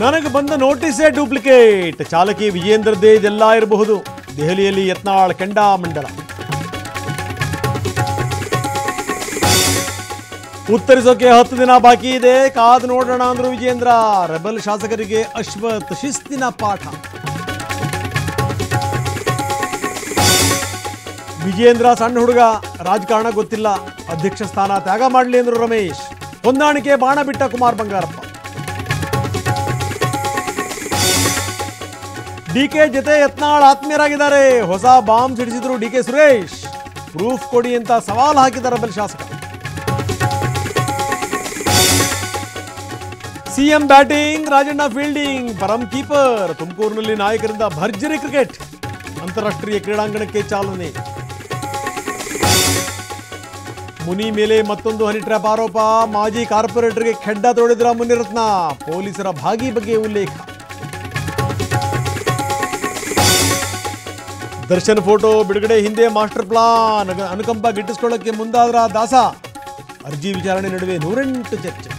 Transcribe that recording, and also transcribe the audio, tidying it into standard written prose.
ನನಗೆ ಬಂದ ನೋಟಿಸೇ ಡೂಪ್ಲಿಕೇಟ್. ಚಾಲಕಿ ವಿಜೇಂದ್ರದ್ದೇ ಇದೆಲ್ಲ ಇರಬಹುದು. ದೆಹಲಿಯಲ್ಲಿ ಯತ್ನಾಳ್ ಕೆಂಡಾಮಂಡಲ. ಉತ್ತರಿಸೋಕೆ 10 ದಿನ ಬಾಕಿ ಇದೆ, ಕಾದು ನೋಡೋಣ ಅಂದ್ರು ವಿಜೇಂದ್ರ. ರೆಬಲ್ ಶಾಸಕರಿಗೆ ಅಶ್ವಥ್ ಶಿಸ್ತಿನ ಪಾಠ. ವಿಜೇಂದ್ರ ಸಣ್ಣ ಹುಡುಗ, ರಾಜಕಾರಣ ಗೊತ್ತಿಲ್ಲ, ಅಧ್ಯಕ್ಷ ಸ್ಥಾನ ತ್ಯಾಗ ಮಾಡಲಿ ಅಂದ್ರು ರಮೇಶ್. ಹೊಂದಾಣಿಕೆ ಬಾಣ ಬಿಟ್ಟ ಕುಮಾರ್ ಬಂಗಾರಪ್ಪ. ಡಿಕೆ ಜೊತೆ ಯತ್ನಾಳ್ ಆತ್ಮೀಯರಾಗಿದ್ದಾರೆ. ಹೊಸ ಬಾಂಬ್ ಸಿಡಿಸಿದ್ರು ಡಿಕೆ ಸುರೇಶ್. ಪ್ರೂಫ್ ಕೊಡಿ ಅಂತ ಸವಾಲ್ ಹಾಕಿದ ರೆಬಲ್ ಶಾಸಕ. ಸಿಎಂ ಬ್ಯಾಟಿಂಗ್, ರಾಜಣ್ಣ ಫೀಲ್ಡಿಂಗ್, ಪರಂ ಕೀಪರ್. ತುಮಕೂರಿನಲ್ಲಿ ನಾಯಕರಿಂದ ಭರ್ಜರಿ ಕ್ರಿಕೆಟ್. ಅಂತಾರಾಷ್ಟ್ರೀಯ ಕ್ರೀಡಾಂಗಣಕ್ಕೆ ಚಾಲನೆ. ಮುನಿ ಮೇಲೆ ಮತ್ತೊಂದು ಹನಿ ಟ್ರ್ಯಾಪ್ ಆರೋಪ. ಮಾಜಿ ಕಾರ್ಪೊರೇಟರ್ಗೆ ಖೆಡ್ಡ ತೊಡೆದಿರ ಮುನಿರತ್ನ. ಪೊಲೀಸರ ಭಾಗಿ ಬಗ್ಗೆ ಉಲ್ಲೇಖ. ದರ್ಶನ್ ಫೋಟೋ ಬಿಡುಗಡೆ ಹಿಂದೆ ಮಾಸ್ಟರ್ ಪ್ಲಾನ್. ಅನುಕಂಪ ಗಿಟ್ಟಿಸಿಕೊಳ್ಳಕ್ಕೆ ಮುಂದಾದ್ರ ದಾಸ. ಅರ್ಜಿ ವಿಚಾರಣೆ ನಡುವೆ 108 ಚರ್ಚೆ.